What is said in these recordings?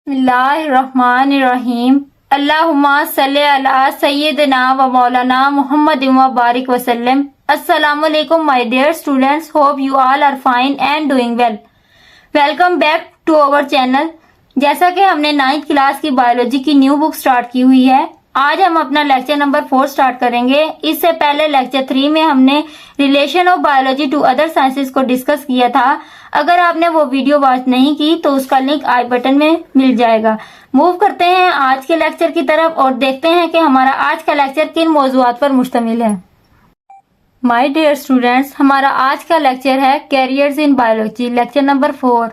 बिस्मिल्लाहिर्रहमानिर्रहीम। अल्लाहुम्मा सल्ली अला सय्यिदना व मौलाना मुहम्मद व बारिक वसल्लम। अस्सलामु अलैकुम my dear students, hope you all are fine and doing well. Welcome back to our channel. जैसा कि हमने 9th क्लास की बायोलॉजी की न्यू बुक स्टार्ट की हुई है, आज हम अपना लेक्चर नंबर 4 स्टार्ट करेंगे। इससे पहले लेक्चर 3 में हमने relation of biology to other sciences को डिस्कस किया था। अगर आपने वो वीडियो वॉच नहीं की तो उसका लिंक आई बटन में मिल जाएगा। मूव करते हैं आज के लेक्चर की तरफ और देखते हैं कि हमारा आज का लेक्चर किन मौजूआत पर मुश्तमिल है। माय डियर स्टूडेंट्स, हमारा आज का लेक्चर है carriers in biology, lecture number 4।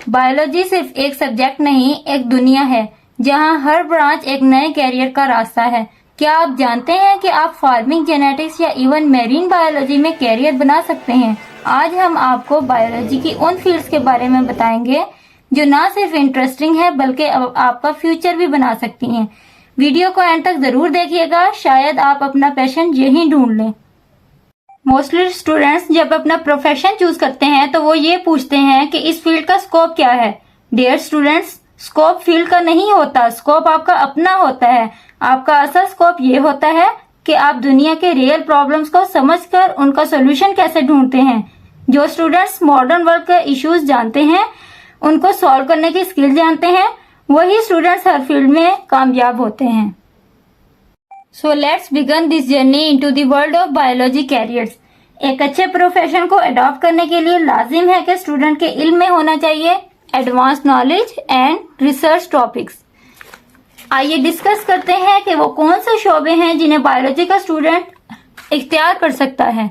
Biology सिर्फ एक सब्जेक्ट नहीं, एक दुनिया है जहां हर ब्रांच एक नए कैरियर का रास्ता है। क्या आप जानते हैं कि आप फार्मिंग, जेनेटिक्स या इवन मेरीन बायोलॉजी में कैरियर बना सकते हैं? आज हम आपको बायोलॉजी की उन फील्ड्स के बारे में बताएंगे जो ना सिर्फ इंटरेस्टिंग है बल्कि आपका फ्यूचर भी बना सकती हैं। वीडियो को एंड तक जरूर देखिएगा, शायद आप अपना पैशन यहीं ढूंढ लें। मोस्टली स्टूडेंट्स जब अपना प्रोफेशन चूज करते हैं तो वो ये पूछते हैं कि इस फील्ड का स्कोप क्या है। डियर स्टूडेंट्स, स्कोप फील्ड का नहीं होता, स्कोप आपका अपना होता है। आपका असल स्कोप ये होता है कि आप दुनिया के रियल प्रॉब्लम्स को समझकर उनका सोल्यूशन कैसे ढूंढते हैं। जो स्टूडेंट्स मॉडर्न वर्ल्ड के इश्यूज जानते हैं, उनको सॉल्व करने की स्किल जानते हैं, वही स्टूडेंट्स हर फील्ड में कामयाब होते हैं। So let's begin this journey into the world of biology careers. एक अच्छे प्रोफेशन को अडॉप्ट करने के लिए लाजिम है कि स्टूडेंट के इल्म में होना चाहिए advance knowledge and research topics. आइए डिस्कस करते हैं कि वो कौन से शोबे हैं जिन्हें बायोलॉजी का स्टूडेंट इख्तियार कर सकता है।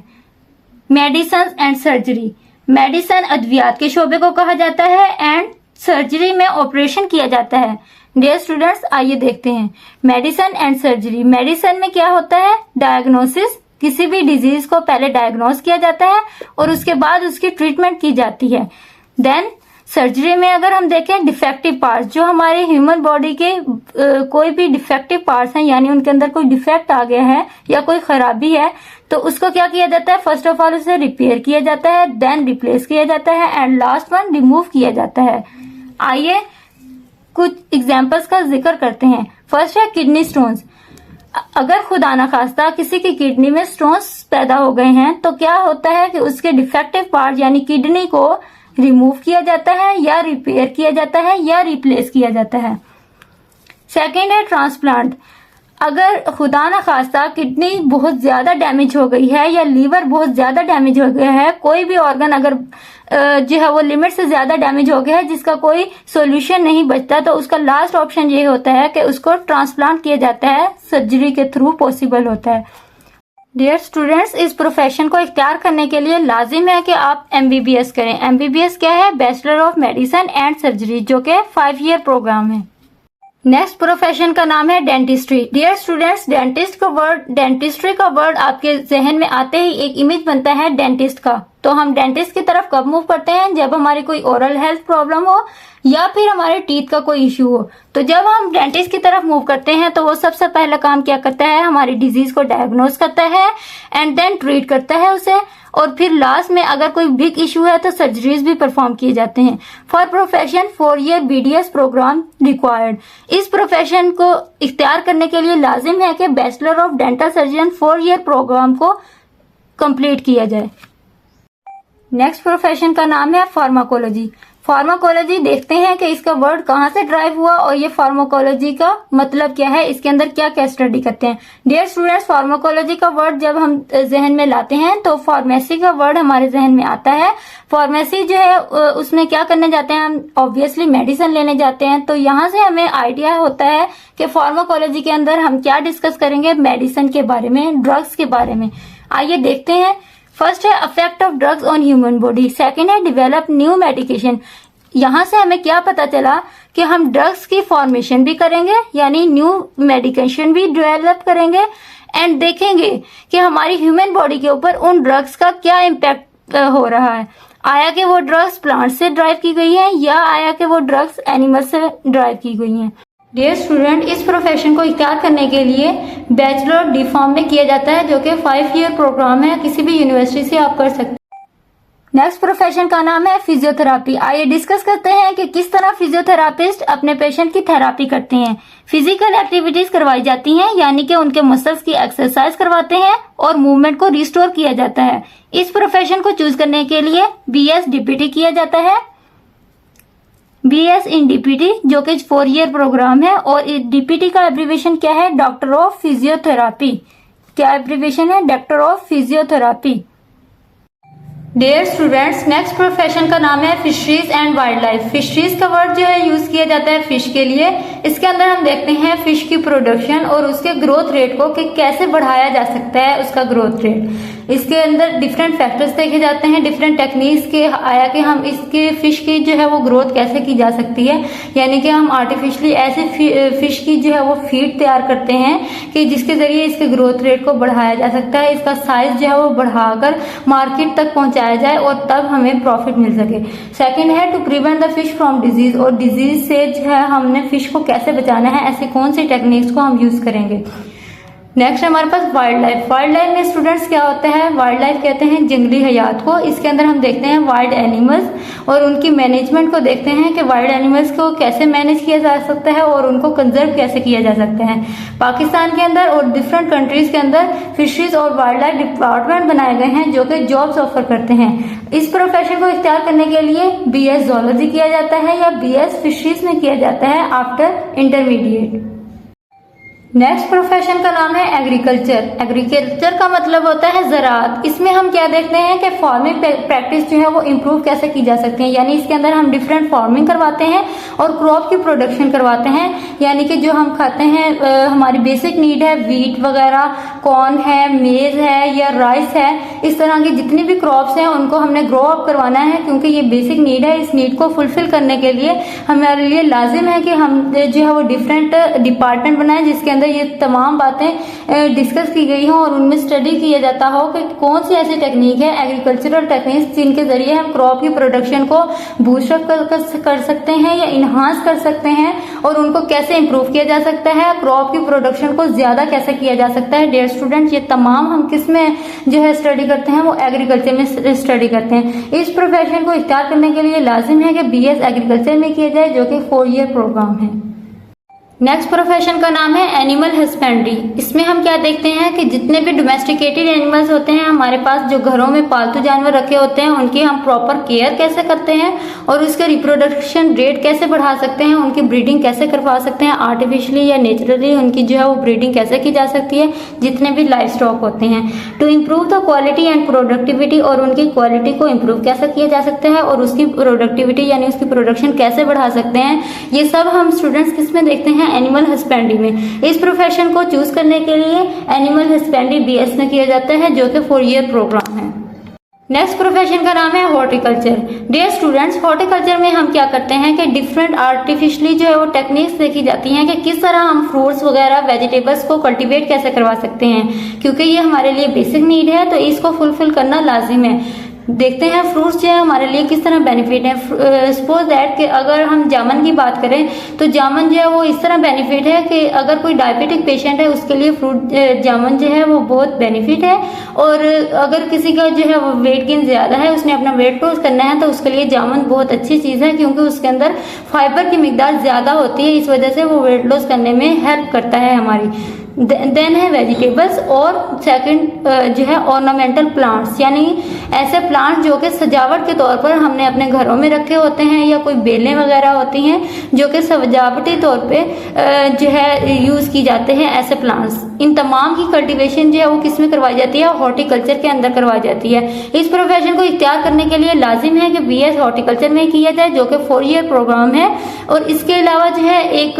Medicine and surgery. मेडिसिन अद्वियात के शोबे को कहा जाता है एंड सर्जरी में ऑपरेशन किया जाता है। डियर स्टूडेंट्स, आइए देखते हैं मेडिसिन एंड सर्जरी। मेडिसिन में क्या होता है? डायग्नोसिस। किसी भी डिजीज को पहले डायग्नोस किया जाता है और उसके बाद उसकी ट्रीटमेंट की जाती है। देन सर्जरी में अगर हम देखें डिफेक्टिव पार्ट्स, जो हमारे ह्यूमन बॉडी के कोई भी डिफेक्टिव पार्ट्स हैं, यानी उनके अंदर कोई डिफेक्ट आ गया है या कोई खराबी है, तो उसको क्या किया जाता है? फर्स्ट ऑफ ऑल उसे रिपेयर किया जाता है, देन रिप्लेस किया जाता है एंड लास्ट वन रिमूव किया जाता है। आइए कुछ एग्जांपल्स का जिक्र करते हैं। फर्स्ट है किडनी स्टोन्स। अगर खुदा ना खास्ता किसी की किडनी में स्टोन्स पैदा हो गए हैं तो क्या होता है कि उसके डिफेक्टिव पार्ट यानी किडनी को रिमूव किया जाता है या रिपेयर किया जाता है या रिप्लेस किया जाता है। सेकेंड है ट्रांसप्लांट। अगर खुदा ना खास्ता किडनी बहुत ज्यादा डैमेज हो गई है या लीवर बहुत ज्यादा डैमेज हो गया है, कोई भी ऑर्गन अगर जो है वो लिमिट से ज्यादा डैमेज हो गया है जिसका कोई सोल्यूशन नहीं बचता, तो उसका लास्ट ऑप्शन ये होता है कि उसको ट्रांसप्लांट किया जाता है। सर्जरी के थ्रू पॉसिबल होता है। डियर स्टूडेंट्स, इस प्रोफेशन को इख्तियार करने के लिए लाजिम है कि आप MBBS करें। MBBS क्या है? Bachelor of medicine and surgery, जो कि 5 ईयर प्रोग्राम है। नेक्स्ट प्रोफेशन का नाम है डेंटिस्ट्री। डियर स्टूडेंट्स, डेंटिस्ट्री का वर्ड आपके जहन में आते ही एक इमेज बनता है डेंटिस्ट का। तो हम डेंटिस्ट की तरफ कब मूव करते हैं? जब हमारी कोई ओरल हेल्थ प्रॉब्लम हो या फिर हमारे टीथ का कोई इश्यू हो। तो जब हम डेंटिस्ट की तरफ मूव करते हैं तो वो सबसे पहला काम क्या करता है? हमारी डिजीज को डायग्नोस करता है एंड देन ट्रीट करता है उसे, और फिर लास्ट में अगर कोई बिग इश्यू है तो सर्जरीज भी परफॉर्म किए जाते हैं। For profession 4 year BDS program required. इस प्रोफेशन को इख्तियार करने के लिए लाजिम है कि bachelor of dental surgeon 4 year program को कंप्लीट किया जाए। नेक्स्ट प्रोफेशन का नाम है फार्माकोलॉजी। फार्माकोलॉजी देखते हैं कि इसका वर्ड कहाँ से ड्राइव हुआ और ये फार्माकोलॉजी का मतलब क्या है, इसके अंदर क्या क्या स्टडी करते हैं। डियर स्टूडेंट्स, फार्माकोलॉजी का वर्ड जब हम जहन में लाते हैं तो फार्मेसी का वर्ड हमारे जहन में आता है। फार्मेसी जो है उसमें क्या करने जाते हैं? हम ऑब्वियसली मेडिसिन लेने जाते हैं। तो यहाँ से हमें आइडिया होता है कि फार्माकोलॉजी के अंदर हम क्या डिस्कस करेंगे? मेडिसिन के बारे में, ड्रग्स के बारे में। आइए देखते हैं। फर्स्ट है affect of drugs on human body. Second है डेवलप न्यू मेडिकेशन। यहाँ से हमें क्या पता चला कि हम ड्रग्स की फॉर्मेशन भी करेंगे, यानी न्यू मेडिकेशन भी डेवलप करेंगे एंड देखेंगे कि हमारी ह्यूमन बॉडी के ऊपर उन ड्रग्स का क्या इम्पैक्ट हो रहा है। आया कि वो ड्रग्स प्लांट से ड्राइव की गई है या आया कि वो ड्रग्स एनिमल से ड्राइव की गई हैं। डियर स्टूडेंट, इस प्रोफेशन को इख्तियार करने के लिए बैचलर D.Pharm में किया जाता है, जो कि 5 ईयर प्रोग्राम है। किसी भी यूनिवर्सिटी से आप कर सकते हैं। नेक्स्ट प्रोफेशन का नाम है फिजियोथेरापी। आइए डिस्कस करते हैं कि किस तरह फिजियोथेरापिस्ट अपने पेशेंट की थेरापी करते हैं। फिजिकल एक्टिविटीज करवाई जाती हैं, यानी कि उनके मसल्स की एक्सरसाइज करवाते हैं और मूवमेंट को रिस्टोर किया जाता है। इस प्रोफेशन को चूज करने के लिए BS DPT किया जाता है। BS इन DPT जो कि 4 ईयर प्रोग्राम है, और इस DPT का एब्रीविएशन क्या है? Doctor of physiotherapy. क्या एब्रीविएशन है? Doctor of physiotherapy. Dear students, next profession का नाम है fisheries and wildlife. Fisheries का वर्ड जो है यूज किया जाता है फिश के लिए। इसके अंदर हम देखते हैं फिश की प्रोडक्शन और उसके ग्रोथ रेट को कि कैसे बढ़ाया जा सकता है उसका ग्रोथ रेट। इसके अंदर डिफरेंट फैक्टर्स देखे जाते हैं, डिफरेंट टेक्निक्स के आया कि हम इसके फिश की जो है वो ग्रोथ कैसे की जा सकती है, यानी कि हम आर्टिफिशियली ऐसे फिश की जो है वो फीड तैयार करते हैं कि जिसके जरिए इसके ग्रोथ रेट को बढ़ाया जा सकता है, इसका साइज जो है वो बढ़ाकर मार्केट तक पहुंचाया जाए और तब हमें प्रॉफिट मिल सके। सेकंड है to prevent the fish from disease, और डिजीज से जो है हमने फिश को कैसे बचाना है, ऐसे कौन सी टेक्निक्स को हम यूज करेंगे। नेक्स्ट हमारे पास वाइल्ड लाइफ। वाइल्ड लाइफ में स्टूडेंट्स क्या होता है? वाइल्ड लाइफ कहते हैं जंगली हयात को। इसके अंदर हम देखते हैं वाइल्ड एनिमल्स और उनकी मैनेजमेंट को देखते हैं कि वाइल्ड एनिमल्स को कैसे मैनेज किया जा सकता है और उनको कंजर्व कैसे किया जा सकता है। पाकिस्तान के अंदर और डिफरेंट कंट्रीज के अंदर फिशरीज और वाइल्ड लाइफ डिपार्टमेंट बनाए गए हैं जो कि जॉब्स ऑफर करते हैं। इस प्रोफेशन को इख्तियार करने के लिए BS जूलॉजी किया जाता है या BS फिशरीज में किया जाता है आफ्टर इंटरमीडिएट। नेक्स्ट प्रोफेशन का नाम है एग्रीकल्चर। एग्रीकल्चर का मतलब होता है ज़राअत। इसमें हम क्या देखते हैं कि फार्मिंग प्रैक्टिस जो है वो इम्प्रूव कैसे की जा सकती है, यानी इसके अंदर हम डिफरेंट फार्मिंग करवाते हैं और क्रॉप की प्रोडक्शन करवाते हैं, यानी कि जो हम खाते हैं हमारी बेसिक नीड है, वीट वगैरह, कॉर्न है, मेज है या राइस है, इस तरह की जितनी भी क्रॉप्स हैं उनको हमने ग्रो अप करवाना है, क्योंकि ये बेसिक नीड है। इस नीड को फुलफिल करने के लिए हमारे लिए लाजिम है कि हम जो है वो डिफरेंट डिपार्टमेंट बनाए जिसके अंदर ये तमाम बातें डिस्कस की गई हों और उनमें स्टडी किया जाता हो कि कौन सी ऐसी टेक्निक है, एग्रीकल्चरल टेक्निक्स, जिनके जरिए हम क्रॉप की प्रोडक्शन को बूस्ट अप कर सकते हैं या इन्हांस कर सकते हैं और उनको कैसे इंप्रूव किया जा सकता है, क्रॉप की प्रोडक्शन को ज्यादा कैसे किया जा सकता है। डियर स्टूडेंट, ये तमाम हम किस में जो है स्टडी करते हैं? वो एग्रीकल्चर में स्टडी करते हैं। इस प्रोफेशन को इख्तियार करने के लिए लाजिम है कि BS एग्रीकल्चर में किया जाए जो कि 4 ईयर प्रोग्राम है। नेक्स्ट प्रोफेशन का नाम है एनिमल हस्बेंड्री। इसमें हम क्या देखते हैं कि जितने भी डोमेस्टिकेटेड एनिमल्स होते हैं हमारे पास, जो घरों में पालतू जानवर रखे होते हैं, उनकी हम प्रॉपर केयर कैसे करते हैं और उसके रिप्रोडक्शन रेट कैसे बढ़ा सकते हैं, उनकी ब्रीडिंग कैसे करवा सकते हैं, आर्टिफिशियली या नेचुरली उनकी जो है वो ब्रीडिंग कैसे की जा सकती है, जितने भी लाइफ स्टॉक होते हैं, to improve the quality and productivity, और उनकी क्वालिटी को इम्प्रूव कैसे किया जा सकता है और उसकी प्रोडक्टिविटी यानी उसकी प्रोडक्शन कैसे बढ़ा सकते हैं। ये सब हम स्टूडेंट्स किस में देखते हैं? एनिमल हस्बेंड्री में। इस प्रोफेशन को चूज करने के लिए एनिमल हस्बेंड्री BS में किया जाता है जो कि 4 ईयर प्रोग्राम है। नेक्स्ट प्रोफेशन का नाम है हॉर्टिकल्चर। डियर स्टूडेंट्स, हॉर्टिकल्चर में हम क्या करते हैं कि डिफरेंट आर्टिफिशियली जो है वो टेक्निक्स देखी जाती हैं कि किस तरह हम फ्रूट्स वगैरह वेजिटेबल्स को कल्टीवेट कैसे करवा सकते हैं, क्योंकि ये हमारे लिए बेसिक नीड है तो इसको फुलफिल करना लाजिम है। देखते हैं फ्रूट्स जो है हमारे लिए किस तरह बेनिफिट है। सपोज दैट कि अगर हम जामुन की बात करें तो जामुन जो है वो इस तरह बेनिफिट है कि अगर कोई डायबिटिक पेशेंट है उसके लिए फ्रूट जामुन जो है वो बहुत बेनिफिट है, और अगर किसी का जो है वो वेट गेन ज्यादा है, उसने अपना वेट लॉस करना है, तो उसके लिए जामुन बहुत अच्छी चीज है क्योंकि उसके अंदर फाइबर की मिकदार ज्यादा होती है, इस वजह से वो वेट लॉस करने में हेल्प करता है हमारी। देन है वेजिटेबल्स, और सेकंड जो है ऑर्नामेंटल प्लांट्स, यानी ऐसे प्लांट्स जो कि सजावट के तौर पर हमने अपने घरों में रखे होते हैं, या कोई बेलें वगैरह होती हैं जो कि सजावटी तौर पे जो है यूज की जाते हैं ऐसे प्लांट्स। इन तमाम की कल्टीवेशन जो है वो किस में करवाई जाती है? हॉर्टिकल्चर के अंदर करवाई जाती है। इस प्रोफेशन को इख्तियार करने के लिए लाजिम है कि BS हॉर्टिकल्चर में किया जाए जो कि 4 ईयर प्रोग्राम है। और इसके अलावा जो है एक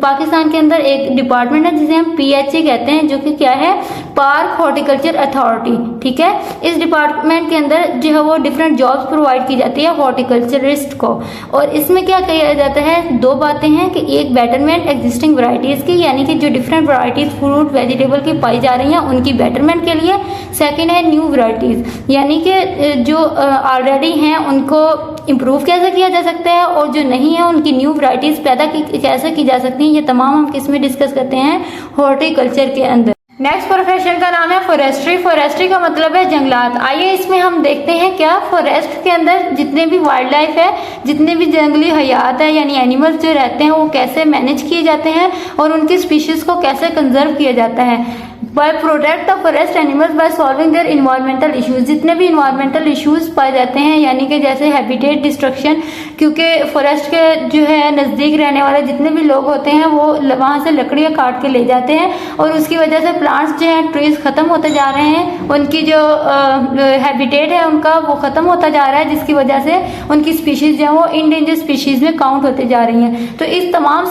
पाकिस्तान के अंदर एक डिपार्टमेंट है जिसे हम PHA कहते हैं, जो कि क्या है? Park horticulture authority. ठीक है, इस डिपार्टमेंट के अंदर जो है वो डिफरेंट जॉब्स प्रोवाइड की जाती है हॉर्टिकल्चरिस्ट को। और इसमें क्या किया जाता है? 2 बातें हैं कि एक बेटरमेंट एग्जिस्टिंग वैरायटीज की, यानी कि जो डिफरेंट वैरायटीज फ्रूट वेजिटेबल की पाई जा रही हैं उनकी बेटरमेंट के लिए। सेकंड है न्यू वैरायटीज, यानी कि जो ऑलरेडी हैं उनको इम्प्रूव कैसे किया जा सकता है, और जो नहीं है उनकी न्यू वैरायटीज पैदा कैसे की जा सकती हैं। ये तमाम हम किस में डिस्कस करते हैं? हॉर्टिकल्चर के अंदर। नेक्स्ट प्रोफेशन का नाम है फॉरेस्ट्री। फॉरेस्ट्री का मतलब है जंगलात। आइए इसमें हम देखते हैं क्या फॉरेस्ट के अंदर जितने भी वाइल्ड लाइफ है, जितने भी जंगली हयात है यानी एनिमल्स जो रहते हैं वो कैसे मैनेज किए जाते हैं और उनकी स्पीशीज को कैसे कंजर्व किया जाता है। By protect the forest animals by solving their environmental issues. जितने भी इन्वायरमेंटल इश्यूज पाए जाते हैं यानी कि जैसे हैबिटेट डिस्ट्रक्शन, क्योंकि फॉरेस्ट के जो है नज़दीक रहने वाले जितने भी लोग होते हैं वो वहाँ से लकड़ियाँ काट के ले जाते हैं और उसकी वजह से प्लांट्स जो हैं ट्रीज खत्म होते जा रहे हैं, उनकी जो हैबिटेट है उनका वो खत्म होता जा रहा है, जिसकी वजह से उनकी स्पीशीज जो है वो इंडेंजर स्पीशीज में काउंट होते जा रही हैं। तो इस तमाम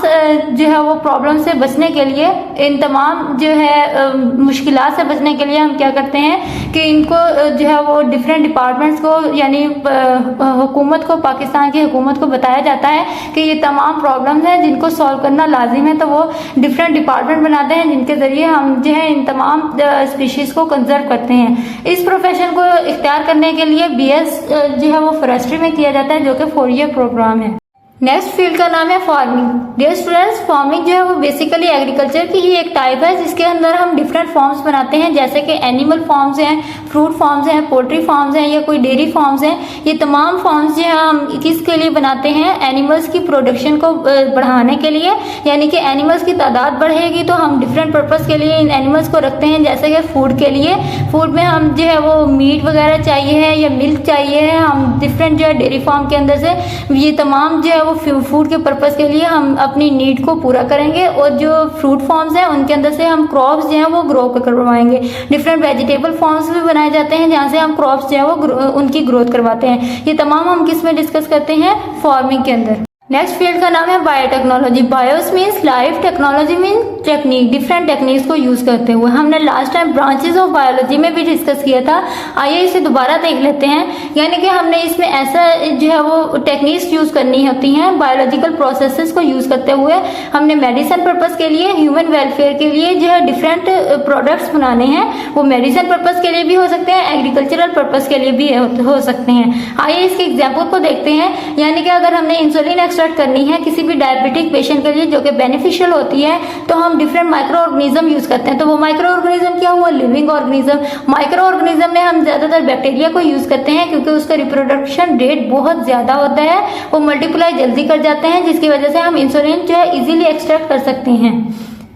जो है वो प्रॉब्लम से बचने के लिए, इन तमाम जो है मुश्किलात से बचने के लिए हम क्या करते हैं कि इनको जो है वो डिफरेंट डिपार्टमेंट्स को यानी हुकूमत को, पाकिस्तान की हुकूमत को बताया जाता है कि ये तमाम प्रॉब्लम्स हैं जिनको सॉल्व करना लाजिम है। तो वो डिफरेंट डिपार्टमेंट बनाते हैं जिनके जरिए हम जो है इन तमाम स्पीशीज को कंजर्व करते हैं। इस प्रोफेशन को इख्तियार करने के लिए BS जो है वो फॉरेस्ट्री में किया जाता है, जो कि 4 ईयर प्रोग्राम है। नेक्स्ट फील्ड का नाम है फार्मिंग। डियर स्टूडेंट्स, फार्मिंग जो है वो बेसिकली एग्रीकल्चर की ही एक टाइप है जिसके अंदर हम डिफरेंट फार्म्स बनाते हैं, जैसे कि एनिमल फार्म्स हैं, फ्रूट फार्म्स हैं, पोल्ट्री फार्म्स हैं या कोई डेयरी फार्म्स हैं। ये तमाम फार्म्स जो है हम किसके लिए बनाते हैं? एनिमल्स की प्रोडक्शन को बढ़ाने के लिए, यानी कि एनिमल्स की तादाद बढ़ेगी तो हम डिफरेंट पर्पज़ के लिए इन एनिमल्स को रखते हैं, जैसे कि फूड के लिए। फूड में हम जो है वो मीट वगैरह चाहिए है या मिल्क चाहिए है, हम डिफरेंट जो है डेयरी फार्म के अंदर से ये तमाम जो है वो फूड के पर्पस के लिए हम अपनी नीड को पूरा करेंगे। और जो फ्रूट फार्म्स हैं उनके अंदर से हम क्रॉप्स जो हैं वो ग्रो करवाएंगे। डिफरेंट वेजिटेबल फार्म्स भी बनाए जाते हैं जहाँ से हम क्रॉप्स जो है वो उनकी ग्रोथ करवाते हैं। ये तमाम हम किस में डिस्कस करते हैं? फार्मिंग के अंदर। नेक्स्ट फील्ड का नाम है biotechnology. BIOS means life, technology means technique, different techniques को यूज करते हुए। हमने last time branches of biology में भी डिस्कस किया था, आइए इसे दोबारा देख लेते हैं। यानी कि हमने इसमें ऐसा जो है वो टेक्निक्स यूज करनी होती हैं बायोलॉजिकल प्रोसेसेस को यूज करते हुए। हमने मेडिसिन पर्पज के लिए, ह्यूमन वेलफेयर के लिए जो है डिफरेंट प्रोडक्ट्स बनाने हैं। वो मेडिसिन पर्पज के लिए भी हो सकते हैं, एग्रीकल्चरल पर्पज के लिए भी हो सकते हैं। आइए इसके एग्जाम्पल को देखते हैं। यानी कि अगर हमने इंसुलिन एक्सट्रैक्ट करनी है किसी भी डायबिटिक पेशेंट के लिए जो कि बेनिफिशियल होती है, तो हम डिफरेंट माइक्रो ऑर्गेनिज्म यूज करते हैं। तो वो माइक्रो ऑर्गेनिज्म क्या हुआ? Living organism. माइक्रो ऑर्गेनिज्म में हम ज्यादातर बैक्टीरिया को यूज करते हैं क्योंकि उसका रिप्रोडक्शन रेट बहुत ज्यादा होता है, वो मल्टीप्लाई जल्दी कर जाते हैं, जिसकी वजह से हम इंसुलिन जो है इजीली एक्सट्रैक्ट कर सकते हैं।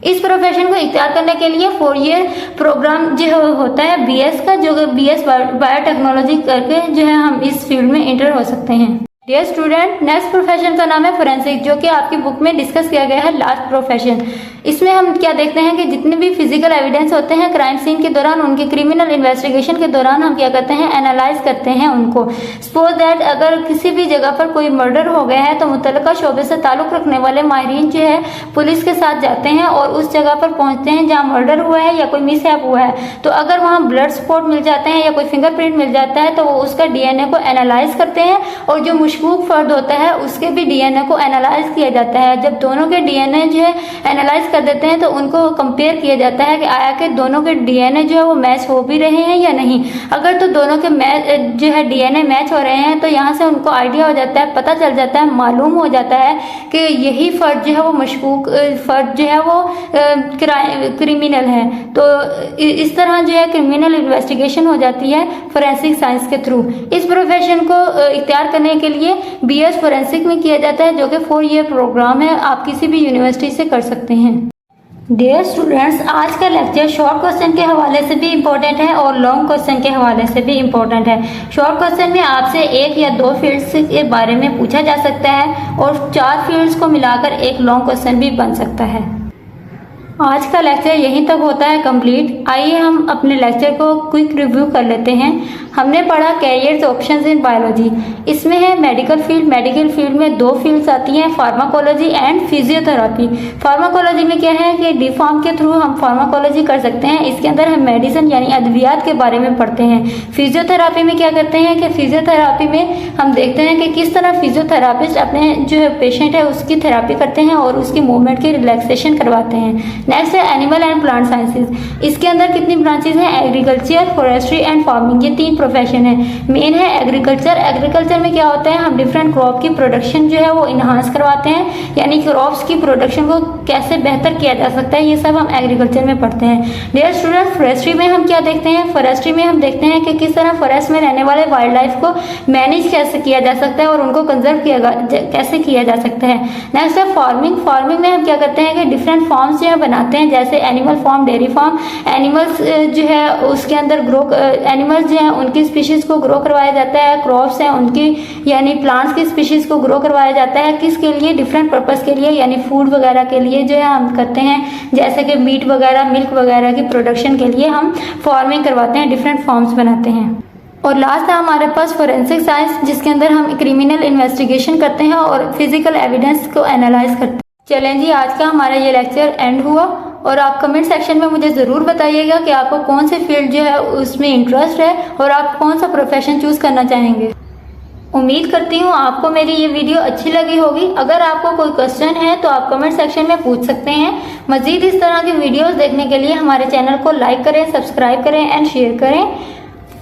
इस प्रोफेशन को इख्तियार करने के लिए 4 ईयर प्रोग्राम जो होता है BS का, जो BS बायोटेक्नोलॉजी करके जो है हम इस फील्ड में एंटर हो सकते हैं। डियर स्टूडेंट, नेक्स्ट प्रोफेशन का नाम है फोरेंसिक, जो कि आपकी बुक में डिस्कस किया गया है लास्ट प्रोफेशन। इसमें हम क्या देखते हैं कि जितने भी फिजिकल एविडेंस होते हैं क्राइम सीन के दौरान, उनके क्रिमिनल इन्वेस्टिगेशन के दौरान हम क्या करते हैं? एनालाइज करते हैं उनको। सपोज दैट अगर किसी भी जगह पर कोई मर्डर हो गया है तो मुतल्लिका शोबे से ताल्लुक रखने वाले माहिरीन जो है पुलिस के साथ जाते हैं और उस जगह पर पहुंचते हैं जहाँ मर्डर हुआ है या कोई मिसहैप हुआ है। तो अगर वहाँ ब्लड स्पॉट मिल जाते हैं या कोई फिंगरप्रिंट मिल जाता है तो वो उसका DNA को एनालाइज करते हैं और जो मशकूक फर्द होता है उसके भी DNA को एनालाइज किया जाता है। जब दोनों के DNA जो है एनालाइज कर देते हैं तो उनको कंपेयर किया जाता है कि आया कि दोनों के DNA जो है वो मैच हो भी रहे हैं या नहीं। अगर तो दोनों के जो है DNA मैच हो रहे हैं तो यहाँ से उनको आइडिया हो जाता है, पता चल जाता है, मालूम हो जाता है कि यही फर्द जो है वो मशकूक फर्द जो है वो क्रिमिनल है। तो इस तरह जो है क्रिमिनल इन्वेस्टिगेशन हो जाती है फोरेंसिक साइंस के थ्रू। इस प्रोफेशन को इख्तियार करने के लिए BS फोरेंसिक में किया जाता है, जो कि 4 ईयर प्रोग्राम है, आप किसी भी यूनिवर्सिटी से कर सकते हैं। डियर स्टूडेंट्स, आज का लेक्चर शॉर्ट क्वेश्चन के हवाले से भी इम्पोर्टेंट है और लॉन्ग क्वेश्चन के हवाले से भी इम्पोर्टेंट है। शॉर्ट क्वेश्चन में आपसे 1 या 2 फील्ड्स के बारे में पूछा जा सकता है और 4 फील्ड्स को मिलाकर एक लॉन्ग क्वेश्चन भी बन सकता है। आज का लेक्चर यहीं तक होता है कंप्लीट। आइए हम अपने लेक्चर को क्विक रिव्यू कर लेते हैं। हमने पढ़ा कैरियर्स ऑप्शंस इन बायोलॉजी। इसमें है मेडिकल फील्ड। मेडिकल फील्ड में 2 फील्ड्स आती हैं, फार्माकोलॉजी एंड फिजियोथेरापी। फार्माकोलॉजी में क्या है कि डी फार्म के थ्रू हम फार्माकोलॉजी कर सकते हैं। इसके अंदर हम मेडिसिन यानी अद्वियात के बारे में पढ़ते हैं। फिजियोथेरापी में क्या करते हैं कि फिजियोथेरापी में हम देखते हैं कि किस तरह फिजियोथेरापिस्ट अपने जो पेशेंट है उसकी थेरापी करते हैं और उसकी मूवमेंट की रिलैक्सेशन करवाते हैं। नेक्स्ट है एनिमल एंड प्लांट साइंसेज। इसके अंदर कितनी ब्रांचेज हैं? एग्रीकल्चर, फॉरेस्ट्री एंड फार्मिंग, ये 3 प्रोफेशन है। मेन है एग्रीकल्चर। एग्रीकल्चर में क्या होता है, हम डिफरेंट क्रॉप की प्रोडक्शन जो है वो इन्हांस करवाते हैं, यानी क्रॉप्स की प्रोडक्शन को कैसे बेहतर किया जा सकता है, ये सब हम एग्रीकल्चर में पढ़ते हैं। डियर स्टूडेंट, फॉरेस्ट्री में हम क्या देखते हैं? फॉरेस्ट्री में हम देखते हैं कि किस तरह फॉरेस्ट में रहने वाले वाइल्ड लाइफ को मैनेज कैसे किया जा सकता है और उनको कंजर्व कैसे किया जा सकता है। नेक्स्ट है फार्मिंग। फार्मिंग में हम क्या करते हैं कि डिफरेंट फार्म्स जो है बनाते हैं, जैसे animal farm, dairy farm. Animals जो है उसके अंदर एनिमल्स जो है उनकी स्पीशीज को ग्रो करवाया जाता है, क्रॉप्स हैं उनकी यानी प्लांट्स की स्पीशीज को ग्रो करवाया जाता है। किसके लिए? डिफरेंट पर्पस के लिए, यानी फूड वगैरह के लिए जो है हम करते हैं, जैसे कि मीट वगैरह, मिल्क वगैरह की प्रोडक्शन के लिए हम फार्मिंग करवाते हैं, डिफरेंट फार्म्स बनाते हैं। और लास्ट है हमारे पास फोरेंसिक साइंस, जिसके अंदर हम क्रिमिनल इन्वेस्टिगेशन करते हैं और फिजिकल एविडेंस को एनालाइज करते हैं। चलें जी, आज का हमारा ये लेक्चर एंड हुआ और आप कमेंट सेक्शन में मुझे ज़रूर बताइएगा कि आपको कौन से फील्ड जो है उसमें इंटरेस्ट है और आप कौन सा प्रोफेशन चूज़ करना चाहेंगे। उम्मीद करती हूँ आपको मेरी ये वीडियो अच्छी लगी होगी। अगर आपको कोई क्वेश्चन है तो आप कमेंट सेक्शन में पूछ सकते हैं। मज़ीद इस तरह की वीडियोस देखने के लिए हमारे चैनल को लाइक करें, सब्सक्राइब करें एंड शेयर करें,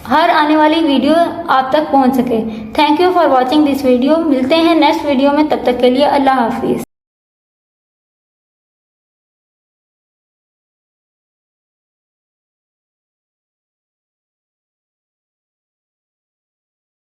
हर आने वाली वीडियो आप तक पहुंच सके। Thank you for watching this video. मिलते हैं नेक्स्ट वीडियो में, तब तक के लिए अल्लाह हाफिज़।